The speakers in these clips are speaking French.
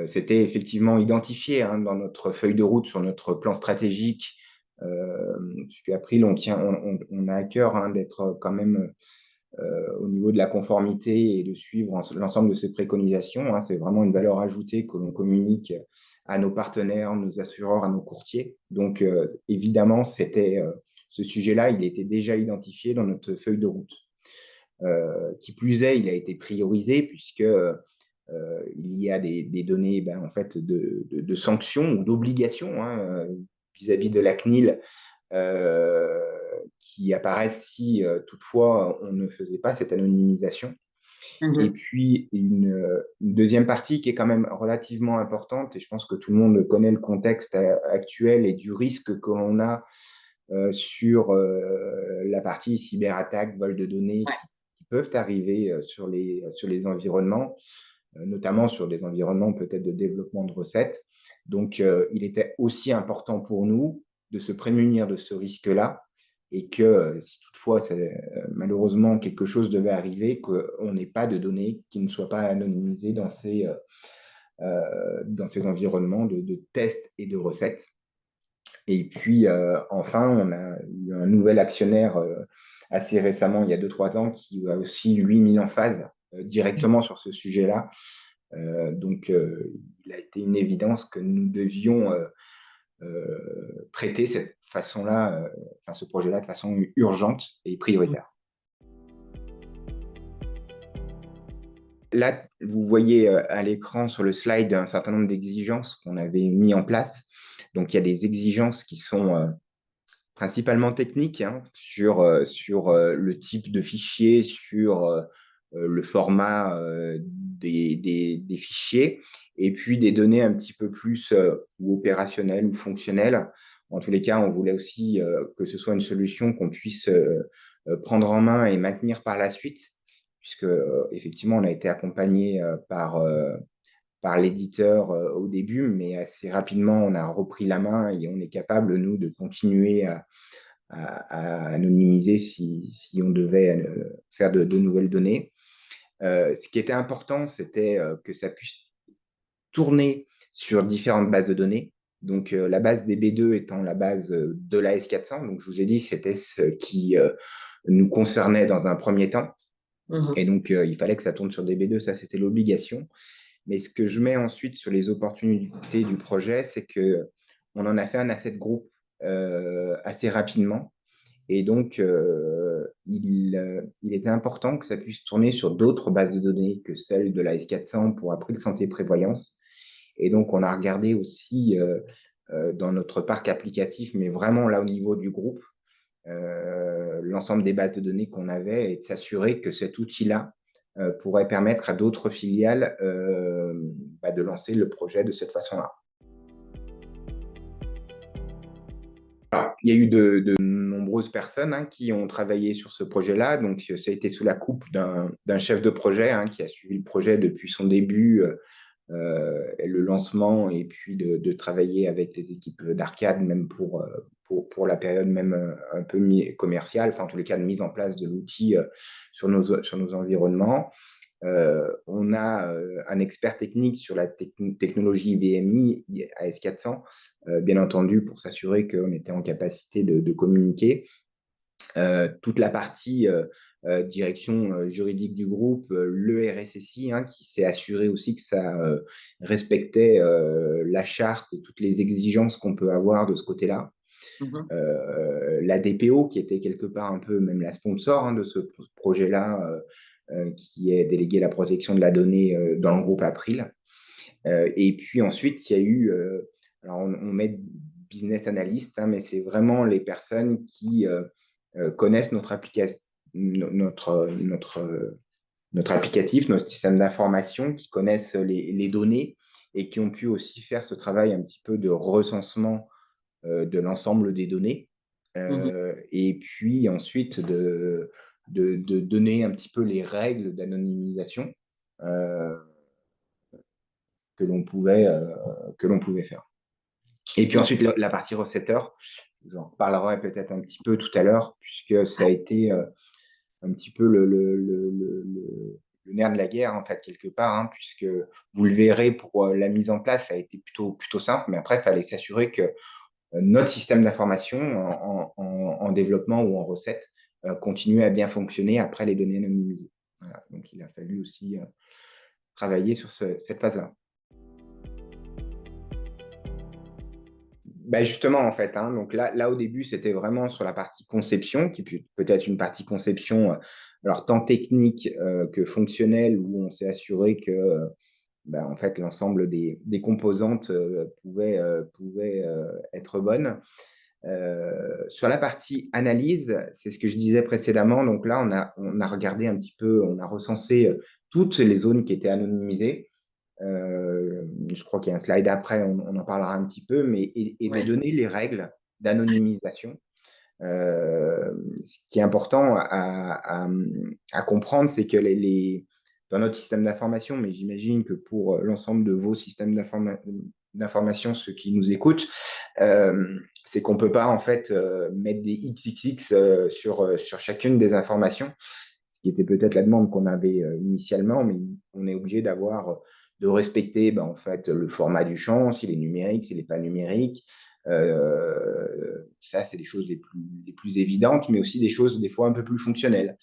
C'était effectivement identifié hein, dans notre feuille de route, sur notre plan stratégique, puisque April, on a à cœur hein, d'être quand même au niveau de la conformité et de suivre l'ensemble de ces préconisations. Hein. C'est vraiment une valeur ajoutée que l'on communique à nos partenaires, nos assureurs, à nos courtiers. Donc, évidemment, ce sujet-là, il était déjà identifié dans notre feuille de route. Qui plus est, il a été priorisé puisque il y a des données en fait, de sanctions ou d'obligations hein, vis-à-vis de la CNIL euh, qui apparaissent si toutefois on ne faisait pas cette anonymisation. Et Mhm. puis une deuxième partie qui est quand même relativement importante, et je pense que tout le monde connaît le contexte actuel et du risque que l'on a sur la partie cyberattaque, vol de données Ouais. qui peuvent arriver sur les environnements, notamment sur des environnements peut-être de développement de recettes. Donc, il était aussi important pour nous de se prémunir de ce risque-là et que si toutefois, malheureusement, quelque chose devait arriver, qu'on n'ait pas de données qui ne soient pas anonymisées dans ces environnements de tests et de recettes. Et puis, enfin, on a eu un nouvel actionnaire assez récemment, il y a 2, 3 ans, qui a aussi, lui, mis en phase directement sur ce sujet-là. Donc, il a été une évidence que nous devions traiter cette façon-là, enfin, ce projet-là de façon urgente et prioritaire. Là, vous voyez à l'écran sur le slide un certain nombre d'exigences qu'on avait mis en place. Donc, il y a des exigences qui sont principalement techniques hein, sur le type de fichier, sur le format des fichiers, et puis des données un petit peu plus ou opérationnelles ou fonctionnelles. En tous les cas, on voulait aussi que ce soit une solution qu'on puisse prendre en main et maintenir par la suite, puisque effectivement, on a été accompagné par l'éditeur au début, mais assez rapidement, on a repris la main et on est capable, nous, de continuer à anonymiser si on devait faire de nouvelles données. Ce qui était important, c'était que ça puisse tourner sur différentes bases de données. Donc, la base des B2 étant la base de la S400. Donc, je vous ai dit que c'était ce qui nous concernait dans un premier temps. Et Mhm. donc, il fallait que ça tourne sur des B2, ça, c'était l'obligation. Mais ce que je mets ensuite sur les opportunités du projet, c'est que on en a fait un asset group assez rapidement. Et donc, il était important que ça puisse tourner sur d'autres bases de données que celle de la S400 pour April Santé Prévoyance. Et donc, on a regardé aussi dans notre parc applicatif, mais vraiment là au niveau du groupe, l'ensemble des bases de données qu'on avait et de s'assurer que cet outil-là pourrait permettre à d'autres filiales de lancer le projet de cette façon-là. Il y a eu de nombreuses personnes hein, qui ont travaillé sur ce projet-là. Donc, ça a été sous la coupe d'un chef de projet hein, qui a suivi le projet depuis son début, le lancement, et puis de travailler avec les équipes d'Arcade, même pour la période même un peu commerciale, enfin, en tous les cas, de mise en place de l'outil sur nos environnements. On a un expert technique sur la technologie VMI AS400, bien entendu, pour s'assurer qu'on était en capacité de communiquer. Toute la partie direction juridique du groupe, le RSSI, hein, qui s'est assuré aussi que ça respectait la charte et toutes les exigences qu'on peut avoir de ce côté-là. Mhm. La DPO, qui était quelque part un peu même la sponsor hein, de ce projet-là, qui est délégué à la protection de la donnée dans le groupe April. Et puis ensuite, il y a eu, alors on met business analyst, hein, mais c'est vraiment les personnes qui connaissent notre application, notre applicatif, notre système d'information, qui connaissent les données et qui ont pu aussi faire ce travail un petit peu de recensement de l'ensemble des données. Mhm. Et puis ensuite de donner un petit peu les règles d'anonymisation euh, que l'on pouvait faire. Et puis ensuite, la partie recetteur, j'en reparlerai peut-être un petit peu tout à l'heure, puisque ça a été un petit peu le nerf de la guerre, en fait, quelque part, hein, puisque vous le verrez, pour la mise en place, ça a été plutôt simple, mais après, il fallait s'assurer que notre système d'information en développement ou en recette continuait à bien fonctionner après les données anonymisées. Voilà. Donc, il a fallu aussi travailler sur cette phase-là. Bah justement, en fait, hein, donc là, au début, c'était vraiment sur la partie conception, qui peut être une partie conception, alors tant technique que fonctionnelle, où on s'est assuré que bah, en fait, l'ensemble des composantes pouvaient être bonnes. Sur la partie analyse, c'est ce que je disais précédemment. Donc là, on a regardé un petit peu, on a recensé toutes les zones qui étaient anonymisées. Je crois qu'il y a un slide après, on en parlera un petit peu, mais et de Ouais. donner les règles d'anonymisation. Ce qui est important à comprendre, c'est que dans notre système d'information, mais j'imagine que pour l'ensemble de vos systèmes d'information, ceux qui nous écoutent, c'est qu'on ne peut pas en fait mettre des XXX sur chacune des informations, ce qui était peut-être la demande qu'on avait initialement, mais on est obligé de respecter en fait, le format du champ, s'il est numérique, s'il n'est pas numérique. Ça, c'est des choses les plus évidentes, mais aussi des choses des fois un peu plus fonctionnelles.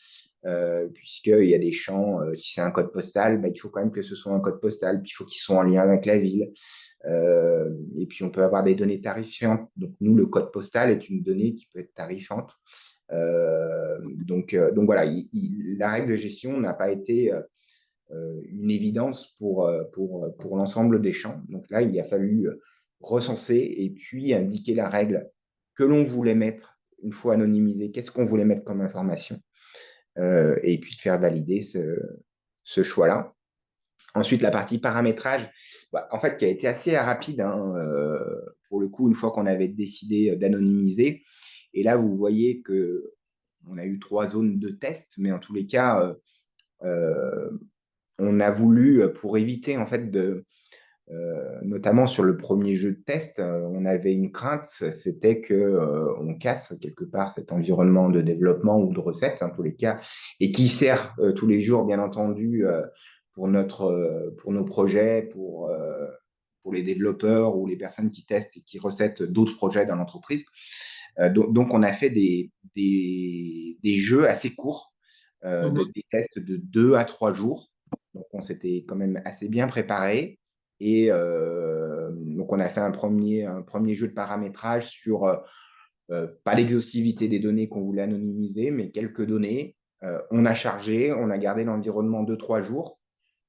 Puisqu'il y a des champs, si c'est un code postal, il faut quand même que ce soit un code postal, puis il faut qu'ils soient en lien avec la ville. Et puis, on peut avoir des données tarifiantes. Donc, nous, le code postal est une donnée qui peut être tarifante. Donc voilà, la règle de gestion n'a pas été une évidence pour l'ensemble des champs. Donc là, il a fallu recenser et puis indiquer la règle que l'on voulait mettre une fois anonymisé, qu'est-ce qu'on voulait mettre comme information, et puis de faire valider ce choix-là. Ensuite, la partie paramétrage, en fait, qui a été assez rapide, hein, pour le coup, une fois qu'on avait décidé d'anonymiser. Et là, vous voyez que on a eu 3 zones de test, mais en tous les cas, euh, on a voulu, pour éviter, en fait, notamment sur le premier jeu de test, on avait une crainte, c'était on casse quelque part cet environnement de développement ou de recette, en tous les cas, et qui sert tous les jours, bien entendu, pour nos projets, pour les développeurs ou les personnes qui testent et qui recettent d'autres projets dans l'entreprise. Donc, on a fait des jeux assez courts, Mhm. des tests de 2 à 3 jours. Donc, on s'était quand même assez bien préparé. Et donc, on a fait un premier jeu de paramétrage sur pas l'exhaustivité des données qu'on voulait anonymiser, mais quelques données. On a chargé, on a gardé l'environnement 2 à 3 jours,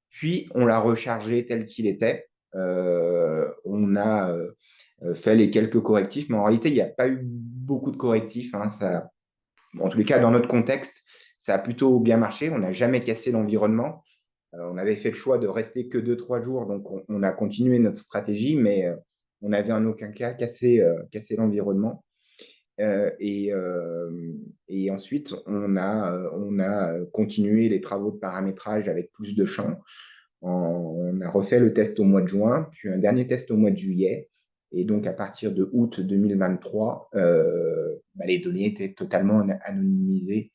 puis on l'a rechargé tel qu'il était. On a fait les quelques correctifs, mais en réalité, il n'y a pas eu beaucoup de correctifs, hein. En tous les cas, dans notre contexte, ça a plutôt bien marché. On n'a jamais cassé l'environnement. On avait fait le choix de rester que 2 à 3 jours, donc on a continué notre stratégie, mais on n'avait en aucun cas cassé l'environnement. Euh, et, euh, et ensuite, on a continué les travaux de paramétrage avec plus de champs. On a refait le test au mois de juin, puis un dernier test au mois de juillet. Et donc, à partir de août 2023, les données étaient totalement anonymisées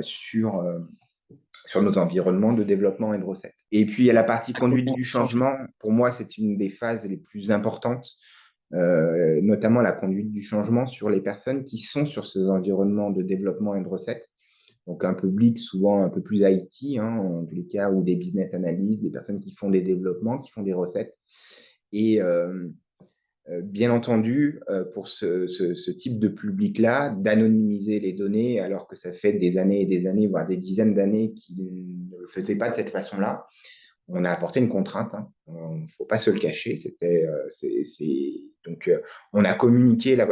sur nos environnements de développement et de recettes. Et puis, il y a la partie À cause conduite du du changement. changement. Pour moi, c'est une des phases les plus importantes, notamment la conduite du changement sur les personnes qui sont sur ces environnements de développement et de recettes. Donc, un public souvent un peu plus IT, hein, en tous les cas, ou des business analysts, des personnes qui font des développements, qui font des recettes. Et bien entendu, pour ce type de public-là, d'anonymiser les données alors que ça fait des années et des années, voire des dizaines d'années qu'ils ne le faisaient pas de cette façon-là, on a apporté une contrainte, hein. Il ne faut pas se le cacher. Donc, on a communiqué, là,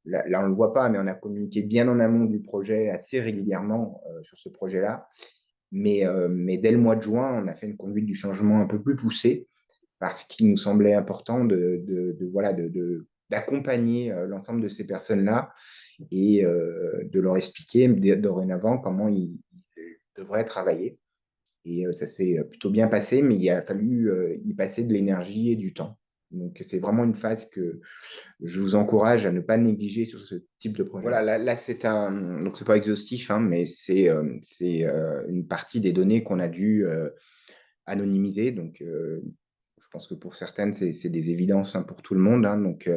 on ne le voit pas, mais on a communiqué bien en amont du projet assez régulièrement sur ce projet-là. Mais dès le mois de juin, on a fait une conduite du changement un peu plus poussée parce qu'il nous semblait important voilà, d'accompagner l'ensemble de ces personnes-là et de leur expliquer dorénavant comment ils devraient travailler. Et ça s'est plutôt bien passé, mais il a fallu y passer de l'énergie et du temps. Donc, c'est vraiment une phase que je vous encourage à ne pas négliger sur ce type de projet. Voilà, là donc c'est pas exhaustif, hein, mais c'est une partie des données qu'on a dû anonymiser. Donc, je pense que pour certaines, c'est des évidences, hein, pour tout le monde, hein. Donc,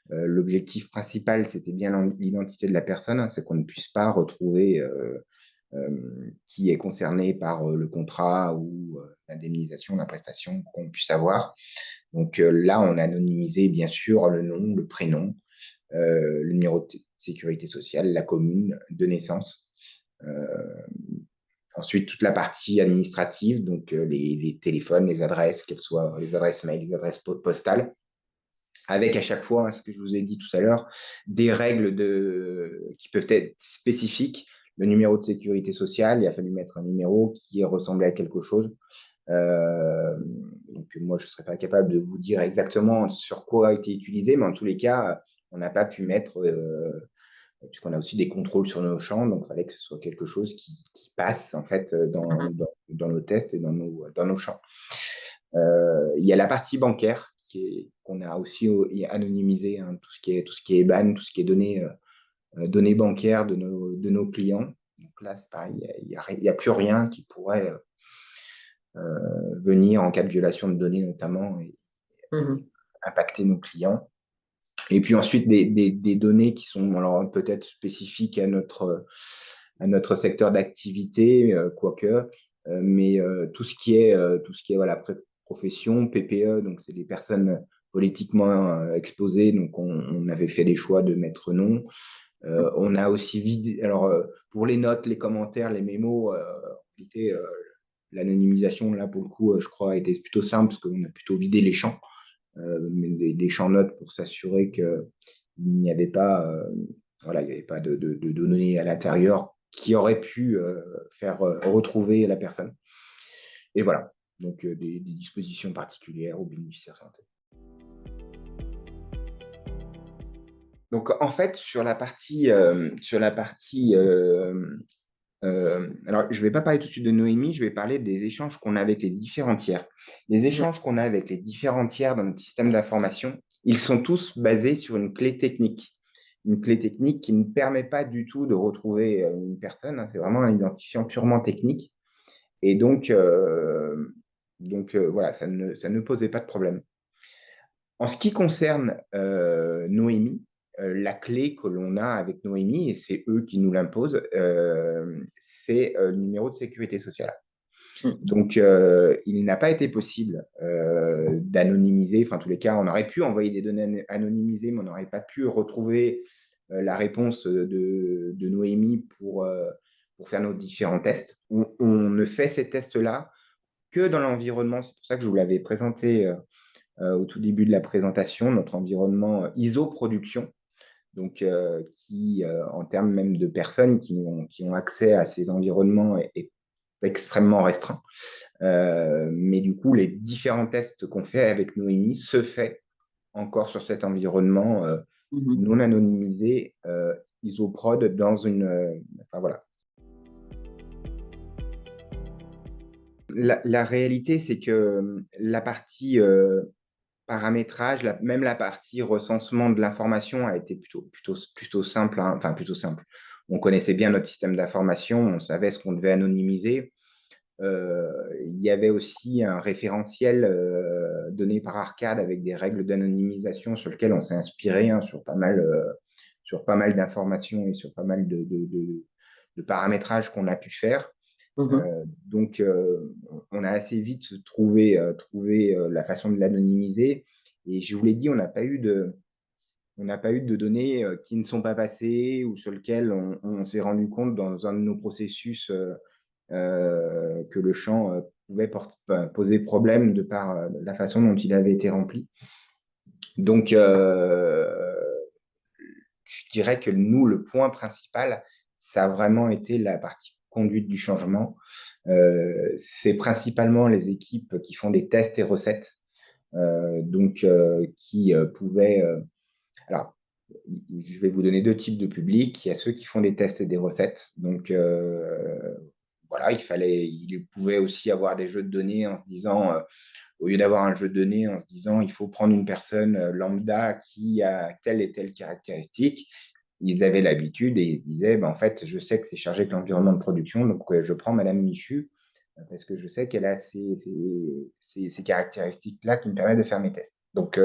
l'objectif principal, c'était bien l'identité de la personne, hein, c'est qu'on ne puisse pas retrouver qui est concerné par le contrat ou l'indemnisation, la prestation qu'on puisse avoir. Donc là, on a anonymisé bien sûr le nom, le prénom, le numéro de sécurité sociale, la commune de naissance. Euh, Ensuite, toute la partie administrative, donc les téléphones, les adresses, qu'elles soient les adresses mail, les adresses postales, avec à chaque fois, hein, ce que je vous ai dit tout à l'heure, des règles qui peuvent être spécifiques. Le numéro de sécurité sociale, il a fallu mettre un numéro qui ressemblait à quelque chose. Euh, donc moi, je ne serais pas capable de vous dire exactement sur quoi a été utilisé, mais en tous les cas, on n'a pas pu mettre, puisqu'on a aussi des contrôles sur nos champs, donc il fallait que ce soit quelque chose qui passe en fait Mhm. dans nos tests et dans nos champs. Il y a la partie bancaire qu'on a aussi anonymisé, hein, tout ce qui est ban, tout ce qui est données bancaires de nos clients. Donc là, c'est pareil, il y a plus rien qui pourrait venir en cas de violation de données notamment et Mhm. impacter nos clients. Et puis ensuite, des données qui sont alors peut-être spécifiques à notre secteur d'activité, quoique, mais tout ce qui est voilà, profession, PPE, donc c'est des personnes politiquement exposées, donc on avait fait des choix de mettre non. On a aussi vidé, alors pour les notes, les commentaires, les mémos, en réalité, l'anonymisation, là, pour le coup, je crois, a été plutôt simple parce qu'on a plutôt vidé les champs, des champs notes pour s'assurer qu'il n'y avait pas, voilà, il n'y avait pas de données à l'intérieur qui auraient pu faire retrouver la personne. Et voilà, donc des dispositions particulières aux bénéficiaires santé. Donc en fait, sur la partie alors, je ne vais pas parler tout de suite de Noémie, je vais parler des échanges qu'on a avec les différents tiers. Les Mhm. échanges qu'on a avec les différents tiers dans notre système d'information, ils sont tous basés sur une clé technique. Une clé technique qui ne permet pas du tout de retrouver une personne, hein, c'est vraiment un identifiant purement technique. Et voilà, ça ne posait pas de problème. En ce qui concerne Noémie, la clé que l'on a avec Noémie, et c'est eux qui nous l'imposent, c'est le numéro de sécurité sociale. Mhm. Donc, il n'a pas été possible d'anonymiser. Enfin, en tous les cas, on aurait pu envoyer des données anonymisées, mais on n'aurait pas pu retrouver la réponse de Noémie pour faire nos différents tests. On ne fait ces tests-là que dans l'environnement. C'est pour ça que je vous l'avais présenté au tout début de la présentation, notre environnement ISO production, donc qui, en termes même de personnes qui ont accès à ces environnements, est extrêmement restreint. Mais du coup, les différents tests qu'on fait avec Noémie se fait encore sur cet environnement Mhm. non anonymisé, ISOPROD dans une. Enfin voilà. La réalité, c'est que la partie paramétrage, même la partie recensement de l'information a été plutôt simple, hein. Enfin plutôt simple. On connaissait bien notre système d'information, on savait ce qu'on devait anonymiser. Il y avait aussi un référentiel donné par Arcade avec des règles d'anonymisation sur lequel on s'est inspiré, hein, sur pas mal d'informations et sur pas mal de paramétrages qu'on a pu faire. Mhm. Donc, on a assez vite trouvé la façon de l'anonymiser. Et je vous l'ai dit, on n'a pas eu de données qui ne sont pas passées ou sur lesquelles on s'est rendu compte dans un de nos processus que le champ pouvait poser problème de par la façon dont il avait été rempli. Donc, je dirais que nous, le point principal, ça a vraiment été la partie conduite du changement. C'est principalement les équipes qui font des tests et recettes, qui pouvaient. Alors, je vais vous donner deux types de publics. Il y a ceux qui font des tests et des recettes. Donc, voilà, il pouvait aussi avoir des jeux de données en se disant au lieu d'avoir un jeu de données en se disant il faut prendre une personne lambda qui a telle et telle caractéristique, ils avaient l'habitude et ils se disaient, en fait, je sais que c'est chargé avec l'environnement de production, donc je prends Madame Michu parce que je sais qu'elle a ces caractéristiques-là qui me permettent de faire mes tests. Donc,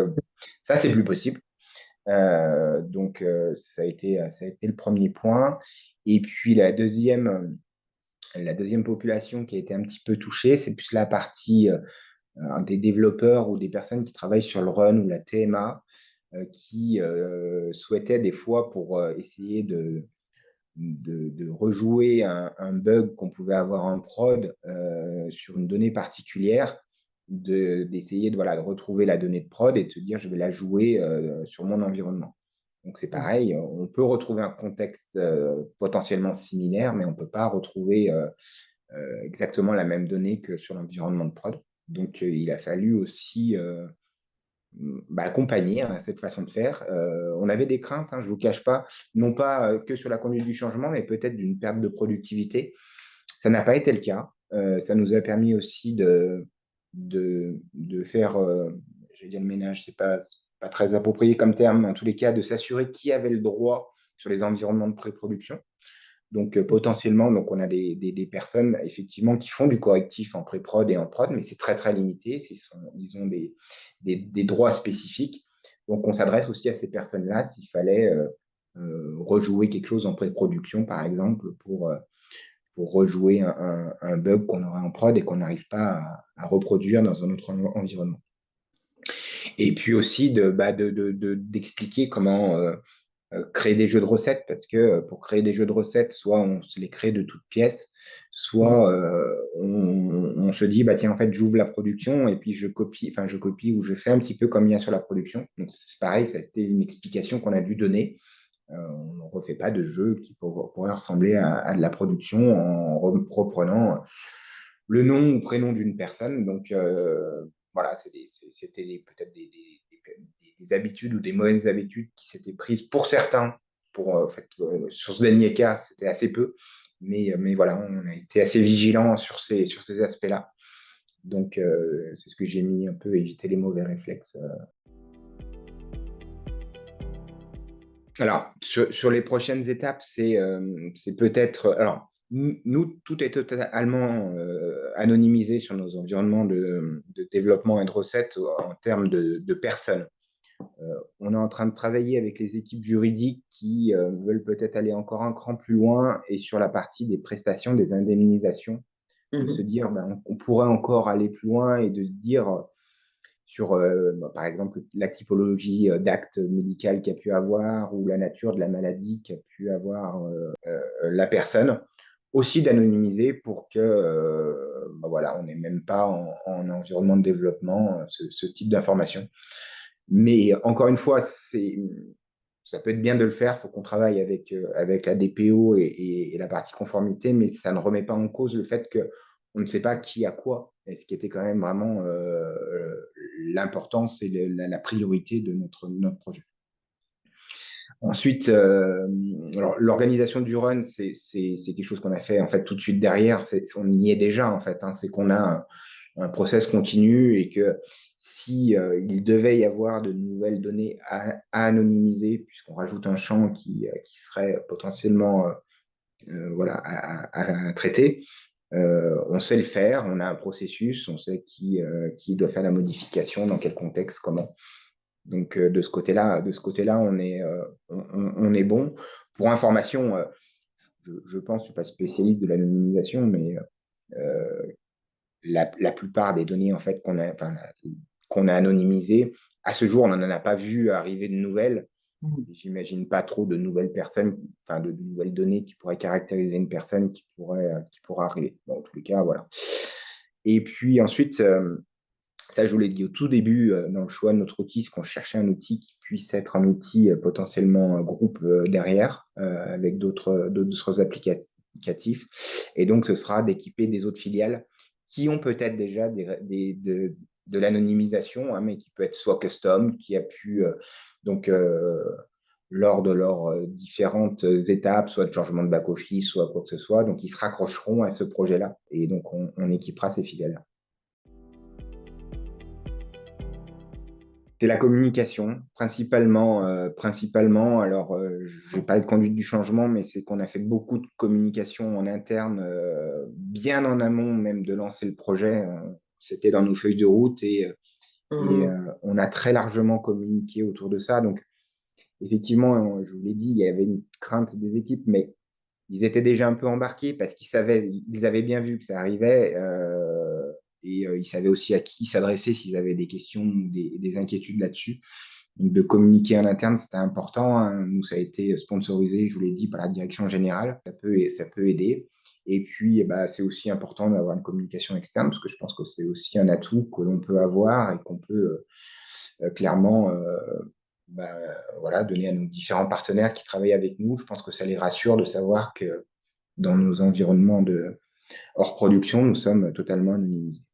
ça, c'est plus possible. Ça a été le premier point. Et puis, la deuxième population qui a été un petit peu touchée, c'est plus la partie des développeurs ou des personnes qui travaillent sur le run ou la TMA, qui souhaitaient des fois pour essayer de rejouer un bug qu'on pouvait avoir en prod sur une donnée particulière, d'essayer de retrouver la donnée de prod et de se dire je vais la jouer sur mon environnement. Donc c'est pareil, on peut retrouver un contexte potentiellement similaire, mais on ne peut pas retrouver exactement la même donnée que sur l'environnement de prod. Donc il a fallu aussi accompagner cette façon de faire. On avait des craintes, je ne vous cache pas, non pas que sur la conduite du changement, mais peut-être d'une perte de productivité. Ça n'a pas été le cas. Ça nous a permis aussi de faire, je vais dire le ménage, c'est pas très approprié comme terme, mais en tous les cas, de s'assurer qui avait le droit sur les environnements de pré-production. Donc, potentiellement, donc on a des personnes, effectivement, qui font du correctif en pré-prod et en prod, mais c'est très, très limité. Ils ont des droits spécifiques. Donc, on s'adresse aussi à ces personnes-là s'il fallait rejouer quelque chose en pré-production, par exemple, pour rejouer un bug qu'on aurait en prod et qu'on n'arrive pas à reproduire dans un autre environnement. Et puis aussi d'expliquer comment créer des jeux de recettes, parce que pour créer des jeux de recettes, soit on se les crée de toutes pièces, soit on se dit, tiens, en fait, j'ouvre la production et puis je copie ou je fais un petit peu comme il y a sur la production. Donc, c'est pareil, ça c'était une explication qu'on a dû donner. On ne refait pas de jeu qui pourrait ressembler à de la production en reprenant le nom ou prénom d'une personne. Donc, voilà, c'était peut-être des habitudes ou des mauvaises habitudes qui s'étaient prises pour certains. Sur ce dernier cas, c'était assez peu. Mais voilà, on a été assez vigilants sur ces aspects-là. Donc, c'est ce que j'ai mis un peu, éviter les mauvais réflexes. Alors, sur les prochaines étapes, c'est peut-être. Alors, nous, tout est totalement anonymisé sur nos environnements de développement et de recettes en termes de personnes. On est en train de travailler avec les équipes juridiques qui veulent peut-être aller encore un cran plus loin et sur la partie des prestations, des indemnisations, de se dire on pourrait encore aller plus loin et de dire sur, par exemple, la typologie d'acte médical qu'il y a pu avoir ou la nature de la maladie qu'a pu avoir la personne. Aussi d'anonymiser pour que voilà, on n'ait même pas en environnement de développement ce type d'information. Mais encore une fois, ça peut être bien de le faire. Il faut qu'on travaille avec la DPO et la partie conformité, mais ça ne remet pas en cause le fait qu'on ne sait pas qui a quoi. Et ce qui était quand même vraiment l'importance et la priorité de notre projet. Ensuite, l'organisation du run, c'est quelque chose qu'on a fait en fait tout de suite derrière. On y est déjà en fait. C'est qu'on a un process continu et que si il devait y avoir de nouvelles données à anonymiser, puisqu'on rajoute un champ qui serait potentiellement voilà, à traiter, on sait le faire, on a un processus, on sait qui doit faire la modification, dans quel contexte, comment. Donc de ce côté-là, on est bon. Pour information, je pense, je ne suis pas spécialiste de l'anonymisation, mais la plupart des données en fait qu'on a anonymisées, à ce jour, on n'en a pas vu arriver de nouvelles. J'imagine pas trop de nouvelles personnes, de nouvelles données qui pourraient caractériser une personne qui pourra arriver. Bon, en tous les cas, voilà. Et puis ensuite, ça, je vous l'ai dit au tout début, dans le choix de notre outil, c'est qu'on cherchait un outil qui puisse être un outil potentiellement groupe derrière, avec d'autres applicatifs. Et donc, ce sera d'équiper des autres filiales qui ont peut-être déjà de l'anonymisation, mais qui peut être soit custom, qui a pu, lors de leurs différentes étapes, soit de changement de back-office, soit quoi que ce soit, donc ils se raccrocheront à ce projet-là. Et donc, on équipera ces filiales-là. C'est la communication, principalement. Principalement, alors, je vais parler de conduite du changement, mais c'est qu'on a fait beaucoup de communication en interne, bien en amont même de lancer le projet. C'était dans nos feuilles de route et on a très largement communiqué autour de ça. Donc, effectivement, je vous l'ai dit, il y avait une crainte des équipes, mais ils étaient déjà un peu embarqués parce qu'ils savaient, ils avaient bien vu que ça arrivait et ils savaient aussi à qui s'adresser s'ils avaient des questions ou des inquiétudes là-dessus. Donc, de communiquer en interne, c'était important, hein. Nous, ça a été sponsorisé, je vous l'ai dit, par la direction générale. Ça peut aider. Et puis, eh ben, c'est aussi important d'avoir une communication externe parce que je pense que c'est aussi un atout que l'on peut avoir et qu'on peut clairement bah, voilà, donner à nos différents partenaires qui travaillent avec nous. Je pense que ça les rassure de savoir que dans nos environnements de hors production, nous sommes totalement anonymisés.